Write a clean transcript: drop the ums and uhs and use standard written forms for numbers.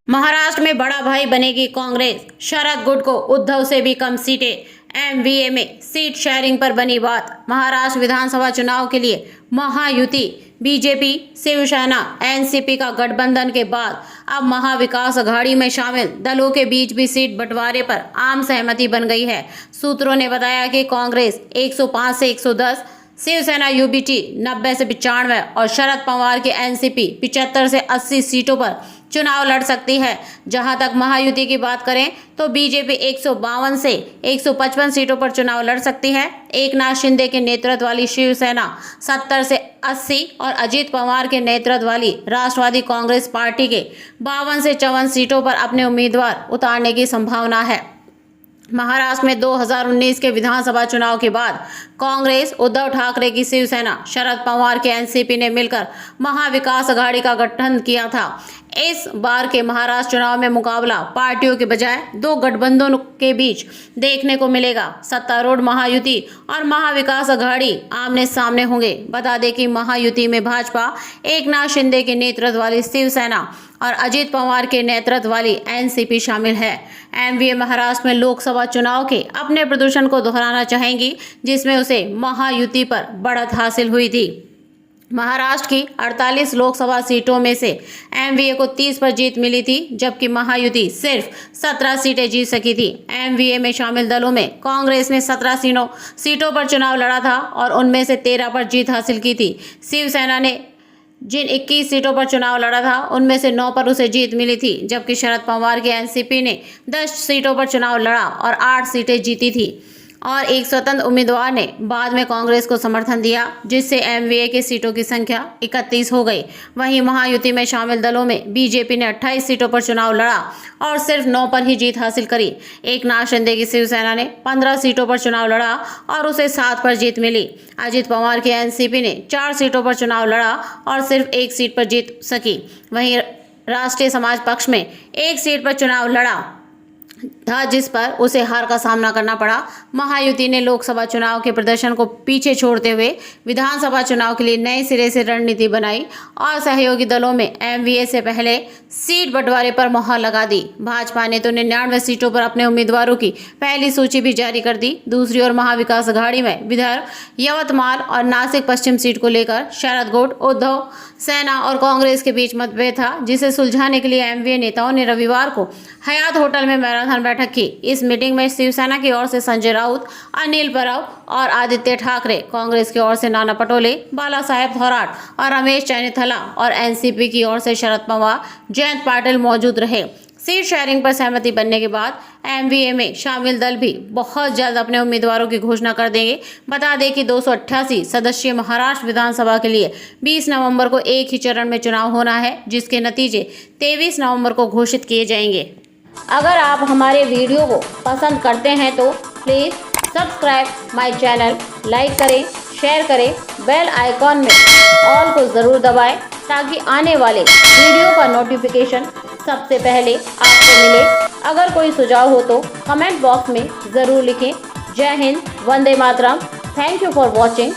महाराष्ट्र में बड़ा भाई बनेगी कांग्रेस। शरद गुट को उद्धव से भी कम सीटें। एमवीए में सीट शेयरिंग पर बनी बात। महाराष्ट्र विधानसभा चुनाव के लिए महायुति बीजेपी शिवसेना एनसीपी का गठबंधन के बाद अब महाविकास अघाड़ी में शामिल दलों के बीच भी सीट बंटवारे पर आम सहमति बन गई है। सूत्रों ने बताया कि कांग्रेस 105 से 110, शिवसेना यूबीटी 90 से 95 और शरद पवार के एनसीपी 75 से 80 सीटों पर चुनाव लड़ सकती है। जहां तक महायुति की बात करें तो बीजेपी 152 से 155 सीटों पर चुनाव लड़ सकती है। एकनाथ शिंदे के नेतृत्व वाली शिवसेना 70 से 80 और अजित पवार के नेतृत्व वाली राष्ट्रवादी कांग्रेस पार्टी के 52 से 54 सीटों पर अपने उम्मीदवार उतारने की संभावना है। महाराष्ट्र में 2019 के विधानसभा चुनाव के बाद कांग्रेस, उद्धव ठाकरे की शिवसेना, शरद पवार के एनसीपी ने मिलकर महाविकास अघाड़ी का गठन किया था। इस बार के महाराष्ट्र चुनाव में मुकाबला पार्टियों के बजाय दो गठबंधनों के बीच देखने को मिलेगा। सत्तारूढ़ महायुति और महाविकास अघाड़ी आमने सामने होंगे। बता दें कि महायुति में भाजपा, एकनाथ शिंदे के नेतृत्व वाली शिवसेना और अजित पवार के नेतृत्व वाली एनसीपी शामिल है। एमवीए महाराष्ट्र में लोकसभा चुनाव के अपने प्रदर्शन को दोहराना चाहेंगी, जिसमें उसे महायुति पर बढ़त हासिल हुई थी। महाराष्ट्र की 48 लोकसभा सीटों में से एमवीए को 30 पर जीत मिली थी, जबकि महायुति सिर्फ 17 सीटें जीत सकी थी। एमवीए में शामिल दलों में कांग्रेस ने 17 सीटों पर चुनाव लड़ा था और उनमें से 13 पर जीत हासिल की थी। शिवसेना ने जिन 21 सीटों पर चुनाव लड़ा था उनमें से 9 पर उसे जीत मिली थी, जबकि शरद पवार की एनसीपी ने 10 सीटों पर चुनाव लड़ा और 8 सीटें जीती थी और एक स्वतंत्र उम्मीदवार ने बाद में कांग्रेस को समर्थन दिया, जिससे एमवीए की सीटों की संख्या 31 हो गई। वहीं महायुति में शामिल दलों में बीजेपी ने 28 सीटों पर चुनाव लड़ा और सिर्फ 9 पर ही जीत हासिल करी। एकनाथ शिंदे की शिवसेना ने 15 सीटों पर चुनाव लड़ा और उसे 7 पर जीत मिली। अजित पवार की एनसीपी ने 4 सीटों पर चुनाव लड़ा और सिर्फ 1 सीट पर जीत सकी। वहीं राष्ट्रीय समाज पक्ष में 1 सीट पर चुनाव लड़ा था, जिस पर उसे हार का सामना करना पड़ा। महायुति ने लोकसभा चुनाव के प्रदर्शन को पीछे छोड़ते हुए विधानसभा चुनाव के लिए नए सिरे से रणनीति बनाई और सहयोगी दलों में एमवीए से पहले सीट बंटवारे पर मुहर लगा दी। भाजपा ने तो 99 सीटों पर अपने उम्मीदवारों की पहली सूची भी जारी कर दी। दूसरी ओर महाविकास अघाड़ी में विदर्भ, यवतमाल और नासिक पश्चिम सीट को लेकर शरद गुट, उद्धव सेना और कांग्रेस के बीच मतभेद था, जिसे सुलझाने के लिए एमवीए नेताओं ने रविवार को हयात होटल में मैराथन बैठक की। इस मीटिंग में शिवसेना की ओर से संजय राउत, अनिल परब और आदित्य ठाकरे, कांग्रेस की ओर से नाना पटोले, बाला साहेब थोराट और रमेश चैनिथला और एनसीपी की ओर से शरद पवार, जयंत पाटिल मौजूद रहे। सीट शेयरिंग पर सहमति बनने के बाद एमवीए में शामिल दल भी बहुत जल्द अपने उम्मीदवारों की घोषणा कर देंगे। बता दें कि 288 सदस्यीय महाराष्ट्र विधानसभा के लिए 20 नवंबर को एक ही चरण में चुनाव होना है, जिसके नतीजे 23 नवंबर को घोषित किए जाएंगे। अगर आप हमारे वीडियो को पसंद करते हैं तो please subscribe my channel, like करें, शेयर करें, बेल आइकॉन में ऑल को ज़रूर दबाएं ताकि आने वाले वीडियो का नोटिफिकेशन सबसे पहले आपको मिले। अगर कोई सुझाव हो तो कमेंट बॉक्स में ज़रूर लिखें। जय Hind, Vande Mataram. Thank you for watching.